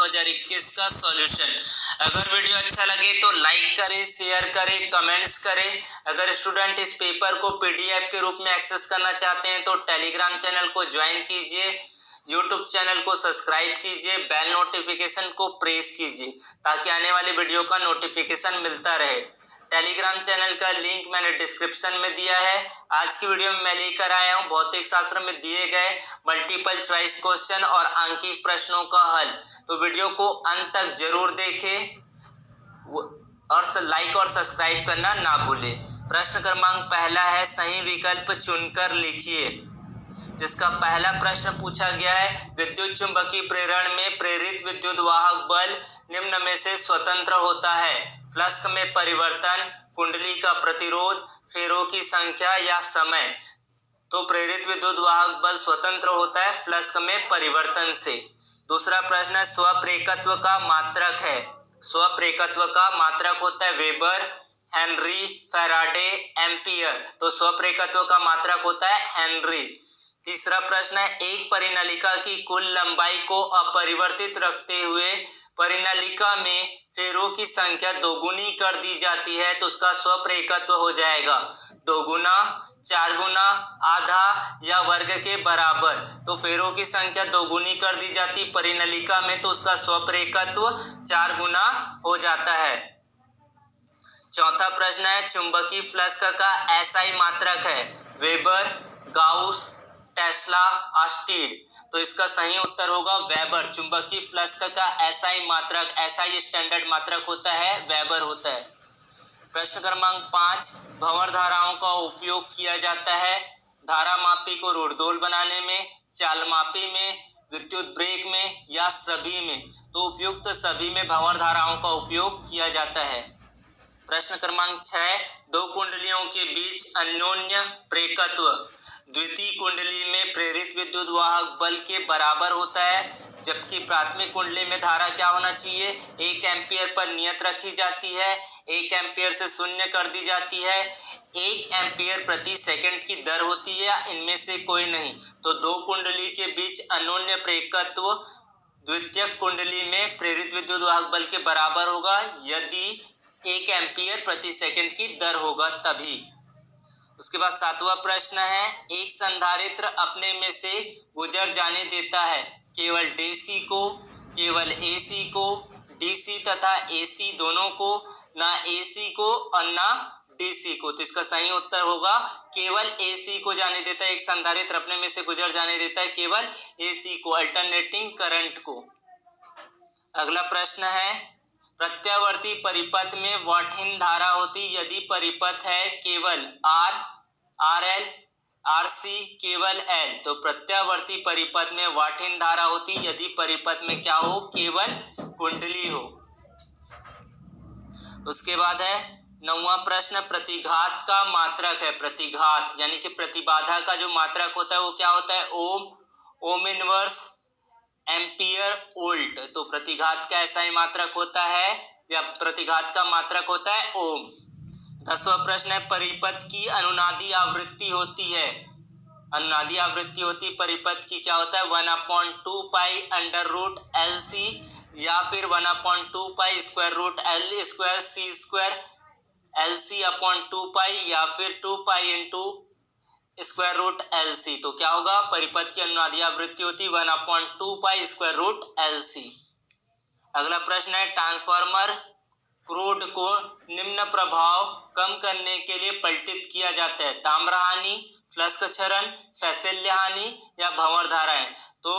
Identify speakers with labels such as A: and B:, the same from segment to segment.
A: 2021 का सॉल्यूशन। अगर वीडियो अच्छा लगे तो लाइक करें, शेयर करें, कमेंट्स करें। अगर स्टूडेंट इस पेपर को पीडीएफ के रूप में एक्सेस करना चाहते हैं तो टेलीग्राम चैनल को ज्वाइन कीजिए, यूट्यूब चैनल को सब्सक्राइब कीजिए, बेल नोटिफिकेशन को प्रेस कीजिए ताकि आने वाले वीडियो का नोटिफिकेशन मिलता रहे। टेलीग्राम चैनल का लिंक मैंने डिस्क्रिप्शन में दिया है। आज की वीडियो में मैं लेकर आया हूं भौतिक शास्त्र में दिए गए मल्टीपल चॉइस क्वेश्चन और आंकिक प्रश्नों का हल। तो वीडियो को अंत तक जरूर देखें और लाइक और सब्सक्राइब करना ना भूलें। प्रश्न क्रमांक पहला है, सही विकल्प चुनकर लिखिए। जिसका पहला प्रश्न पूछा गया है, विद्युत चुंबकीय प्रेरण में प्रेरित विद्युत वाहक बल निम्न में से स्वतंत्र होता है? फ्लक्स में परिवर्तन, कुंडली का प्रतिरोध, फेरों की संख्या या समय। तो प्रेरित विद्युत वाहक बल स्वतंत्र होता है फ्लक्स में परिवर्तन से। दूसरा प्रश्न है, स्वप्रेरकत्व का मात्रक है। स्वप्रेरकत्व का मात्रक होता है वेबर, हेनरी, फैराडे, एम्पियर। तो स्वप्रेरकत्व का मात्रक होता है हेनरी। तीसरा प्रश्न है, एक परिनलिका की कुल लंबाई को अपरिवर्तित रखते हुए परिनलिका में फेरों की संख्या दोगुनी कर दी जाती है तो उसका स्वप्रेरकत्व हो जाएगा 2 गुना, 4 गुना, आधा या वर्ग के बराबर। तो फेरों की संख्या दोगुनी कर दी जाती परिनलिका में तो उसका स्वप्रेरकत्व 4 गुना हो जाता है। चौथा प्रश्न है, चुंबकीय फ्लक्स का एसआई मात्रक है वेबर, गाउस, टेस्ला, ऑस्टीड। तो इसका सही उत्तर होगा वेबर। चुंबकीय फ्लक्स का एसआई मात्रक, एसआई स्टैंडर्ड मात्रक होता है वेबर होता है। प्रश्न क्रमांक 5, भंवर धाराओं का उपयोग किया जाता है धारा मापी को रोडोल बनाने में, चाल मापी में, विद्युत ब्रेक में या सभी में। तो उपयुक्त सभी में भंवर धाराओं का उपयोग किया जाता है। प्रश्न क्रमांक 6, दो कुंडलियों के बीच अन्योन्य प्रेरकत्व द्वितीय कुंडली में प्रेरित विद्युत वाहक बल के बराबर होता है, जबकि प्राथमिक कुंडली में धारा क्या होना चाहिए? 1 एम्पियर पर नियत रखी जाती है, 1 एम्पियर से शून्य कर दी जाती है, 1 एम्पियर प्रति सेकंड की दर होती है या इनमें से कोई नहीं। तो दो कुंडली के बीच अन्योन्य प्रेरकत्व द्वितीय कुंडली में प्रेरित विद्युत वाहक बल के बराबर होगा यदि 1 एम्पियर प्रति सेकंड की दर होगा तभी। उसके बाद 7वां प्रश्न है, एक संधारित्र अपने में से गुजर जाने देता है केवल डीसी को, केवल एसी को, डीसी तथा एसी दोनों को, ना एसी को और ना डीसी को। तो इसका सही उत्तर होगा केवल एसी को जाने देता है। एक संधारित्र अपने में से गुजर जाने देता है केवल एसी को, अल्टरनेटिंग करंट को। अगला प्रश्न है, प्रत्यावर्ती परिपथ में वाटहीन धारा होती यदि परिपथ है केवल आर, आरएल, आरसी, केवल एल। तो प्रत्यावर्ती परिपथ में वाटहीन धारा होती यदि परिपथ में क्या हो? केवल कुंडली हो। उसके बाद है 9वां प्रश्न, प्रतिघात का मात्रक है। प्रतिघात यानी कि प्रतिबाधा का जो मात्रक होता है वो क्या होता है? ओम, ओम इनवर्स, एम्पियर, वोल्ट। तो प्रतिघात का एसआई मात्रक होता है या प्रतिघात का मात्रक होता है ओम। 10वां प्रश्न है, परिपथ की अनुनादी आवृत्ति होती है। अनुनादी आवृत्ति होती परिपथ की क्या होता है? 1/2 pi under root L C या फिर 1/2 pi square root L square C square L C upon 2 pi या फिर 2 pi into square root L C. तो क्या होगा? परिपथ की अनुनादी आवृत्ति होती 1/2 pi square root L C. अगला प्रश्न है, ट्रांसफार्मर क्रोड को निम्न प्रभाव कम करने के लिए पलटित किया जाता है? ताम्र हानि, फ्लक्स क्षरण, शैथिल्य हानि या भंवर धाराएं। तो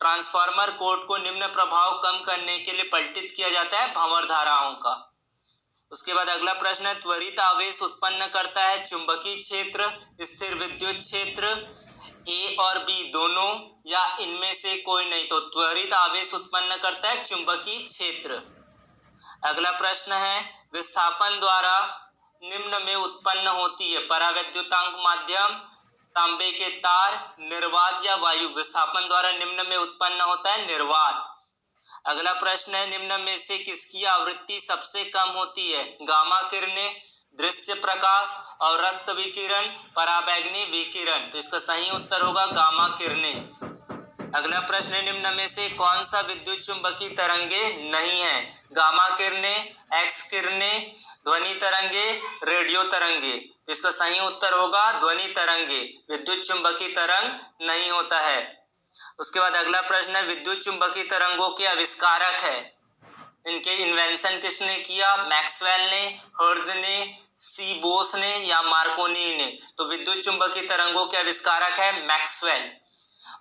A: ट्रांसफार्मर कोड को निम्न प्रभाव कम करने के लिए पलटित किया जाता है भंवर धाराओं का। उसके बाद अगला प्रश्न है, त्वरित आवेश उत्पन्न करता है चुंबकीय क्षेत्र, स्थिर विद्युत क्षेत्र, ए और बी दोनों या इनमें से कोई नहीं। तो त्वरित आवेश उत्पन्न करता है चुंबकीय क्षेत्र। अगला प्रश्न है, विस्थापन द्वारा निम्न में उत्पन्न होती है परावैद्युतांक माध्यम, तांबे के तार, निर्वात या वायु। विस्थापन द्वारा निम्न में उत्पन्न होता है निर्वात। अगला प्रश्न है, निम्न में से किसकी आवृत्ति सबसे कम होती है? गामा किरणें, दृश्य प्रकाश और रक्त विकिरण, पराबैंगनी विकिरण। तो इसका सही उत्तर होगा गामा किरणें। अगला प्रश्न, निम्न में से कौन सा विद्युत चुंबकीय तरंगे नहीं है? गामा किरणें, एक्स किरणें, ध्वनि तरंगे, रेडियो तरंगे। इसका सही उत्तर होगा ध्वनि तरंगे। विद्युत चुंबकीय तरंग नहीं होता है। उसके बाद अगला प्रश्न है, विद्युत चुंबकीय तरंगों के आविष्कारक है? इनके इन्वेंशन किसने किया? मैक्सवेल ने, हर्ट्ज ने, सी बोस ने या मार्कोनी ने? तो विद्युत चुंबकीय तरंगों के आविष्कारक है मैक्सवेल।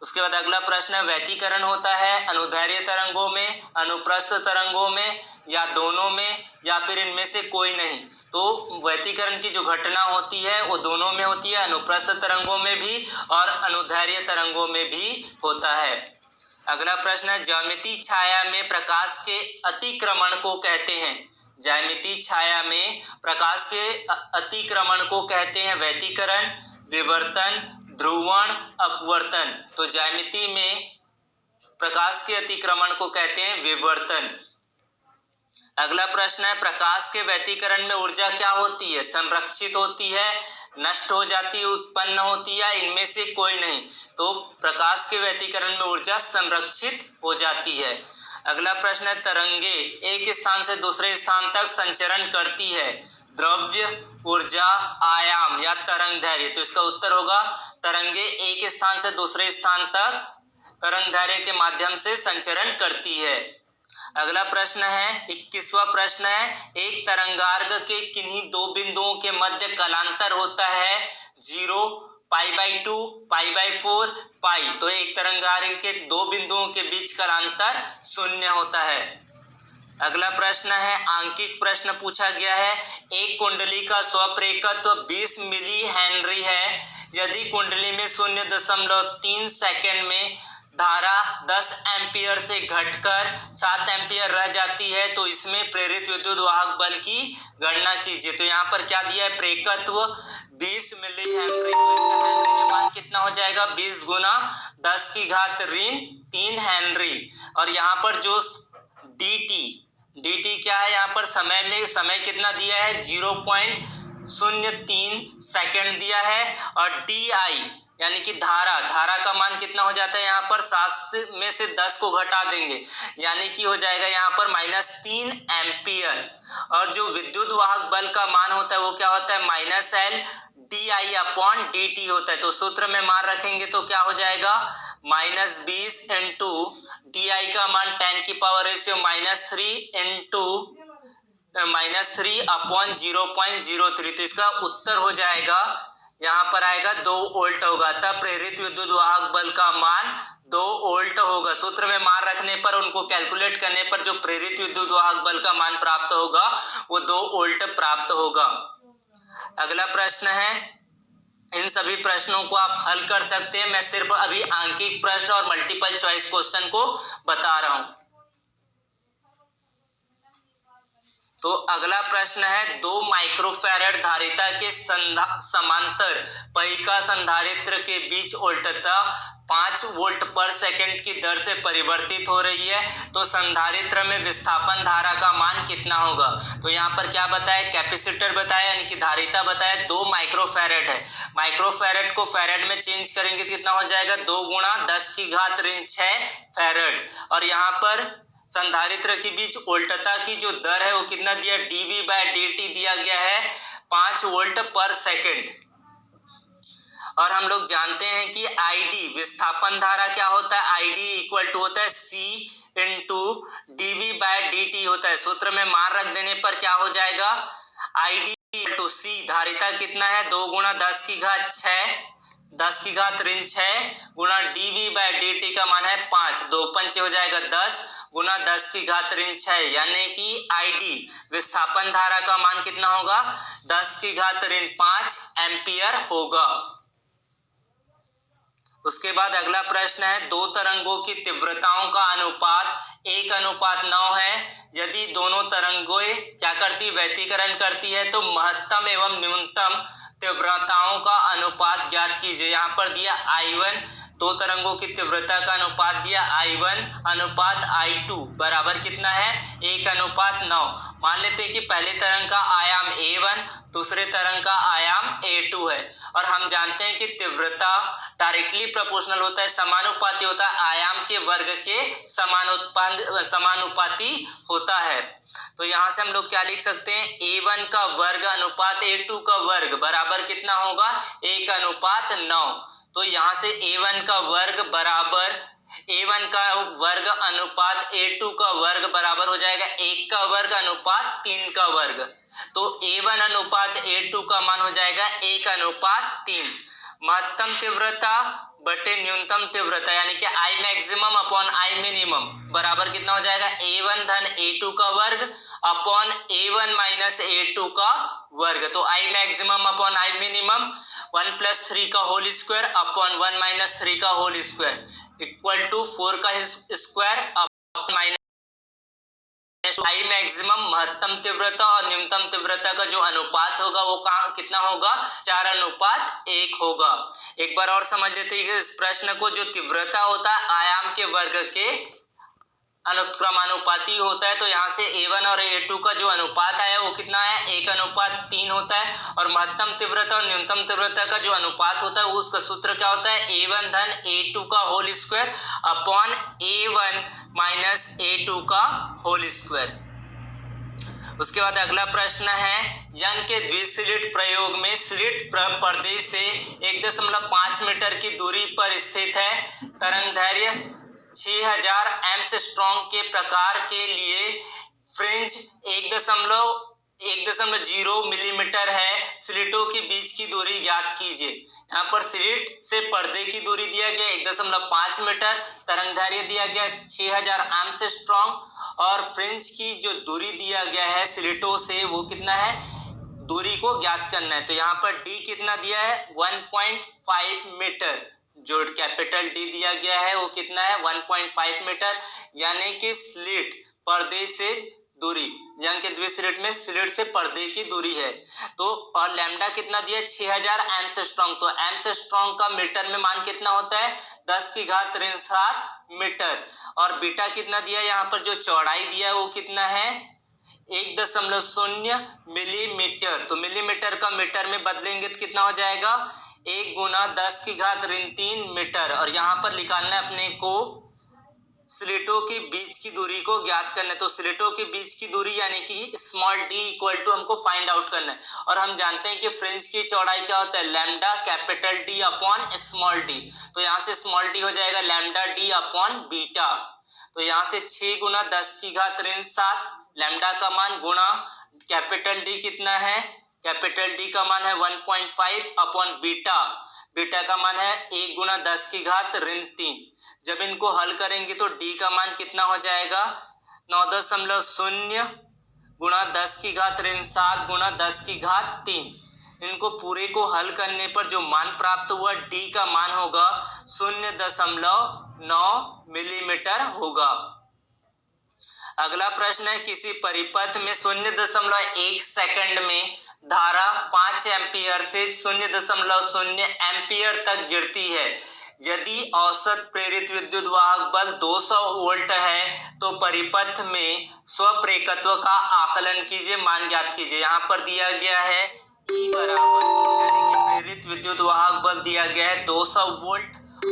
A: उसके बाद अगला प्रश्न, व्यतिकरण होता है अनुदैर्घ्य तरंगों में, अनुप्रस्थ तरंगों में या दोनों में या फिर इनमें से कोई नहीं? तो व्यतिकरण की जो घटना होती है वो दोनों में होती है, अनुप्रस्थ तरंगों में भी और अनुदैर्घ्य तरंगों में भी होता है। अगला प्रश्न है, ज्यामितीय छाया में प्रकाश के अतिक्रमण को कहते हैं? ज्यामितीय छाया में प्रकाश के अतिक्रमण को कहते हैं व्यतिकरण, विवर्तन, ध्रुवण, अपवर्तन। तो ज्यामिति में प्रकाश के अतिक्रमण को कहते हैं विवर्तन। अगला प्रश्न है, प्रकाश के व्यतिकरण में ऊर्जा क्या होती है? संरक्षित होती है, नष्ट हो जाती है, उत्पन्न होती है, इनमें से कोई नहीं? तो प्रकाश के व्यतिकरण में ऊर्जा संरक्षित हो जाती है। अगला प्रश्न है, तरंगे एक स्थान से दूसरे स्थान तक संचरण करती है? द्रव्य, ऊर्जा, आयाम या तरंग दैर्घ्य? तो इसका उत्तर होगा तरंगे एक स्थान से दूसरे स्थान तक तरंग दैर्घ्य के माध्यम से संचरण करती है। अगला प्रश्न है 21वां प्रश्न है, एक तरंगार्घ के किन्हीं दो बिंदुओं के मध्य कलांतर होता है? 0, π/2, π/4, पाई। तो एक तरंगार्घ के दो बिंदुओं के बीच कलांतर 0 होता है। अगला प्रश्न है, आंकिक प्रश्न पूछा गया है, एक कुंडली का स्वप्रेरकत्व 20 मिली हेनरी है। यदि कुंडली में 0.3 सेकंड में धारा 10 एम्पियर से घटकर 7 एम्पियर रह जाती है तो इसमें प्रेरित विद्युत वाहक बल की गणना कीजिए। तो यहाँ पर क्या दिया है? प्रेरकत्व 20 मिली हेनरी। तो इसका हेनरी में मान कितना हो जाएगा? 20 गुना 10 की घात ऋण 3 हेनरी। और यहाँ पर जो dt क्या है? यहाँ पर समय कितना दिया है? 0.03 सेकंड दिया है। और di यानी कि धारा का मान कितना हो जाता है? यहाँ पर 7 में से 10 को घटा देंगे यानी कि हो जाएगा यहाँ पर -3 एम्पियर। और जो विद्युत वाहक बल का मान होता है वो क्या होता है? -L di/dt होता है। तो सूत्र में मान रखेंगे तो क्या हो जाएगा? -20 इंटू di का मान 10 की पावर रेशियो -3 इंटू -3/0.03। तो इसका उत्तर हो जाएगा यहाँ पर आएगा 2 वोल्ट होगा। तब प्रेरित विद्युत वाहक बल का मान 2 वोल्ट होगा। सूत्र में मान रखने पर उनको कैलकुलेट करने पर जो प्रेरित विद्युत वाहक बल का मान प्राप्त होगा वो 2 वोल्ट प्राप्त होगा। अगला प्रश्न है, इन सभी प्रश्नों को आप हल कर सकते हैं। मैं सिर्फ अभी आंकिक प्रश्न और मल्टीपल चॉइस क्वेश्चन को बता रहा हूं। तो अगला प्रश्न है, 2 माइक्रोफैरड धारिता के समांतर पहिका संधारित्र के बीच वोल्टता 5 वोल्ट पर सेकंड की दर से परिवर्तित हो रही है। तो संधारित्र में विस्थापन धारा का मान कितना होगा? तो यहाँ पर क्या बताया? कैपेसिटर बताया यानी कि धारिता बताया 2 माइक्रोफैरड है। माइक्रोफैरड को फैरड में चेंज करेंगे तो कितना हो जाएगा? 2 गुणा 10 की घात ऋण 6 फैरड। और यहाँ पर संधारित्र के बीच वोल्टता की जो दर है वो कितना दिया? dV/dt दिया गया है 5 वोल्ट पर सेकंड। और हम लोग जानते हैं कि ID विस्थापन धारा क्या होता है? ID इक्वल टू होता है C इंटू dV/dt होता है। सूत्र में मान रख देने पर क्या हो जाएगा? ID इक्वल टू C, धारिता कितना है? 2 गुणा 10 की घात 6, 10 की घात ऋण 6 गुणा dV/dt का मान है 5, 2 पंचे हो जाएगा 10 गुना 10 की घात ऋण 6 यानी कि ID विस्थापन धारा का मान कितना होगा? 10 की घात ऋण 5 एम्पियर होगा। उसके बाद अगला प्रश्न है, 2 तरंगों की तीव्रताओं का अनुपात 1:9 है। यदि दोनों तरंगें क्या करती? व्यतिकरण करती है तो महत्तम एवं न्यूनतम तीव्रताओं का अनुपात ज्ञात कीजिए। यहाँ पर दिया I1 दो तरंगों की तीव्रता का अनुपात दिया I1 अनुपात I2 बराबर कितना है 1:9। मान लेते हैं कि पहले तरंग का आयाम A1, दूसरे तरंग का आयाम A2 है और हम जानते हैं कि तीव्रता डायरेक्टली प्रोपोर्शनल होता है, समानुपाती होता है, आयाम के वर्ग के समानुपाती होता है। तो यहां से हम लोग क्या लिख सकते हैं A1 का वर्ग अनुपात A2 का वर्ग बराबर कितना होगा 1:9। तो यहां से A1 का वर्ग बराबर A1 का वर्ग अनुपात A2 का वर्ग बराबर हो जाएगा 1 का वर्ग अनुपात 3 का वर्ग। तो A1 अनुपात A2 का मान हो जाएगा 1:3। महत्तम तीव्रता बटे न्यूनतम तीव्रता यानी कि I maximum upon I minimum बराबर कितना हो जाएगा A1 धन A2 का वर्ग अपॉन A1 माइनस A2 का वर्ग। तो I maximum upon I minimum 1 + 3 का होल स्क्वायर अपॉन 1 - 3 का होल स्क्वायर इक्वल टू 4 का square upon minus I maximum महत्तम तीव्रता और न्यूनतम तीव्रता का जो अनुपात होगा वो कितना होगा 4:1 होगा। एक बार और समझ लेते हैं इस प्रश्न को। जो तीव्रता होता है आयाम के वर्ग के अनुक्रमानुपाती होता है। तो यहाँ से A1 और A2 का जो अनुपात आया वो कितना है 1:3 होता है और महत्तम तीव्रता और न्यूनतम तीव्रता का जो अनुपात होता है उसका सूत्र क्या होता है A1 धन A2 का whole square upon A1 minus A2 का होल स्क्वायर। उसके बाद अगला प्रश्न है यंग के द्विस्लिट प्रयोग में स्लिट पर्दे से 1.5 मीटर की दूरी पर स्थित है। तरंग दैर्घ्य 6000 एंगस्ट्रॉम के प्रकार के लिए फ्रिंज 1.0 मिलीमीटर है। स्लिटों के बीच की दूरी ज्ञात कीजिए। यहाँ पर स्लिट से पर्दे की दूरी दिया गया 1.5 मीटर, तरंग दैर्घ्य दिया गया 6000 एंगस्ट्रॉम और फ्रिंज की जो दूरी दिया गया है स्लिटों से वो कितना है, दूरी को ज्ञात करना है। तो यहाँ पर डी कितना दिया है 1.5 मीटर, जो कैपिटल डी दिया गया है वो कितना है 1.5 मीटर, यानी कि स्लिट पर्दे से दूरी, जंग के द्विस्लिट में स्लिट से पर्दे की दूरी है। तो और लैम्डा कितना दिया 6000 एंगस्ट्रॉम। तो एंगस्ट्रॉम का मीटर में मान कितना होता है 10⁻³ मीटर और बीटा कितना दिया यहाँ पर जो चौड़ाई दिया है वो कितना है 1.0 मिलीमीटर। तो मिलीमीटर का मीटर में बदलेंगे तो कितना हो जाएगा 1 × 10⁻³ मीटर और यहाँ पर निकालना है अपने को स्लिटों के बीच की दूरी को ज्ञात करना है। तो स्लिटों के बीच की दूरी यानी कि स्मॉल डी इक्वल टू हमको फाइंड आउट करना है और हम जानते हैं कि फ्रिंज की चौड़ाई क्या होता है lambda capital D upon small D. तो यहाँ से स्मॉल डी हो जाएगा लैम्डा डी अपॉन बीटा। तो यहाँ से 6 × 10⁻³ लैम्डा का मान गुणा कैपिटल डी कितना है, कैपिटल डी का मान है 1.5 अपॉन बीटा, बीटा का मान है 1 × 10⁻³ जब इनको हल करेंगे तो डी का मान कितना हो जाएगा 9.0 × 10⁻³ × 10⁻³ इनको पूरे को हल करने पर जो मान प्राप्त हुआ डी का मान होगा 0.9 मिलीमीटर होगा। अगला प्रश्न है किसी परिपथ में 0.1 सेकंड में धारा 5 एम्पियर से 0.0 एम्पियर तक गिरती है। यदि औसत प्रेरित विद्युत वाहक बल 200 वोल्ट है तो परिपथ में स्वप्रेरकत्व का आकलन कीजिए, मान ज्ञात कीजिए। यहाँ पर दिया गया है E बराबर यानी कि प्रेरित विद्युत वाहक बल दिया गया है 200 वोल्ट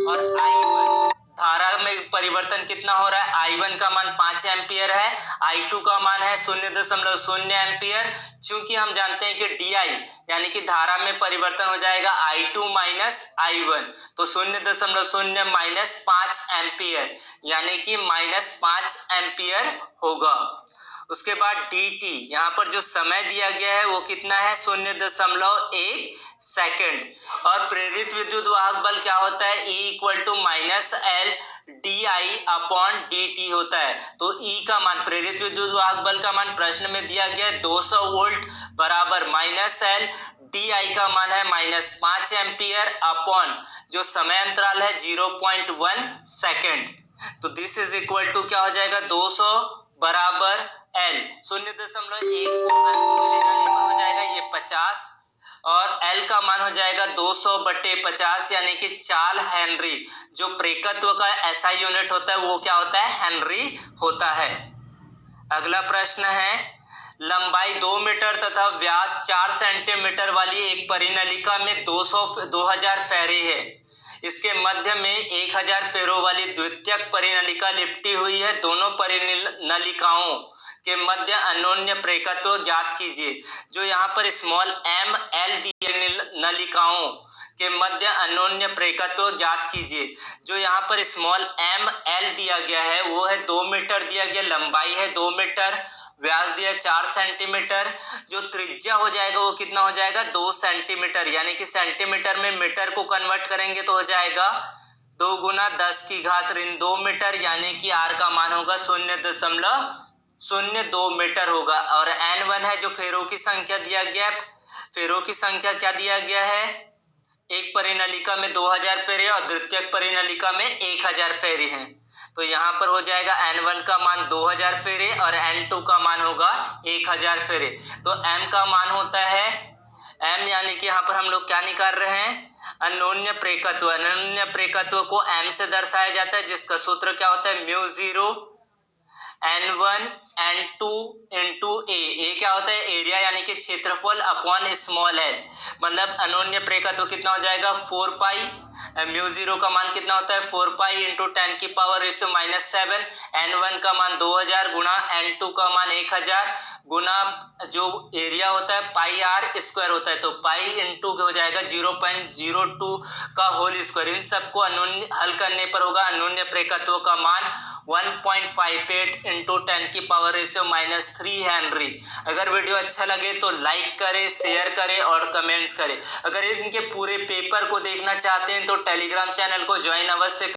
A: और I1 धारा में परिवर्तन कितना हो रहा है I1 का मान 5 एम्पियर है, I2 का मान है 0.0 एम्पियर। चूंकि हम जानते हैं कि DI यानी कि धारा में परिवर्तन हो जाएगा I2 माइनस I1, तो 0.0 माइनस 5 एम्पियर यानी कि -5 एम्पियर होगा। उसके बाद dt यहाँ पर जो समय दिया गया है वो कितना है 0.1 सेकंड और प्रेरित विद्युत वाहक बल क्या होता है E = -L di/dt होता है। तो E का मान प्रेरित विद्युत वाहक बल का मान प्रश्न में दिया गया है 200 वोल्ट बराबर -L di का मान है -5 एम्पियर अपॉन जो समय अंतराल है 0.1 सेकंड। तो दिस इज इक्वल टू क्या हो जाएगा 200 बराबर L 0.1 को अंश में ले जाने पर हो जाएगा ये 50 और L का मान हो जाएगा 200/50 यानी कि 4 हेनरी। जो प्रेकत्व का SI यूनिट होता है वो क्या होता है? हेनरी होता है। अगला प्रश्न है, लंबाई 2 मीटर तथा व्यास 4 सेंटीमीटर वाली एक परिनलिका में 2000 फेरे है। इसके मध्य में 1000 फेरों वाली द्वितीयक परिनलिका लिपटी हुई है। दोनों परिनलिकाओं के मध्य अन्योन्य प्रेकत्व ज्ञात कीजिए। जो यहाँ पर स्मॉल m l नलिकाओं के मध्य अन्योन्य प्रेकत्व ज्ञात कीजिए। जो यहाँ पर स्मॉल m l दिया गया है वो है 2 मीटर दिया गया, लंबाई है 2 मीटर, व्यास दिया 4 सेंटीमीटर। जो त्रिज्या हो जाएगा वो कितना हो जाएगा? 2 सेंटीमीटर, यानी कि सेंटीमीटर में मीटर को कन्वर्ट करेंगे तो हो जाएगा 2 × 10⁻2 मीटर, यानी कि r का मान होगा 0.02 मीटर होगा। और n1 है जो फेरों की संख्या दिया गया है। फेरों की संख्या क्या दिया गया है? एक परिनलिका में 2000 फेरे और द्वितीयक परिनलिका में 1000 फेरे हैं। तो यहाँ पर हो जाएगा n1 का मान 2000 फेरे और n2 का मान होगा 1000 फेरे। तो m का मान होता है m, यानी कि यहाँ पर हम लोग क्या निकाल रहे हैं? अन्योन्य प्रेकत्व। अन्योन्य प्रेकत्व को m से दर्शाया जाता है, जिसका सूत्र क्या होता है? μ0 n1 n2 इंटू ए क्या होता है? एरिया यानी कि क्षेत्रफल अपॉन स्मॉल l। मतलब अन्योन्य प्रेकत्व कितना हो जाएगा? 4 पाई। μ0 का मान कितना होता है? 4 पाई इंटू 10⁻⁻7। n1 का मान 2000 गुणा n2 का मान 1000 गुना जो एरिया होता है पाई r स्क्वायर होता है, तो पाई इंटू हो जाएगा 0.02 का होल स्क्वायर। इन सबको अन्योन्य हल करने पर होगा अन्योन्य प्रेकत्व का मान 1.58 इंटू 10⁻⁻3 हेनरी। अगर वीडियो अच्छा लगे तो लाइक करें, शेयर करें और कमेंट्स करें। अगर इनके पूरे पेपर को देखना चाहते हैं तो टेलीग्राम चैनल को ज्वाइन अवश्य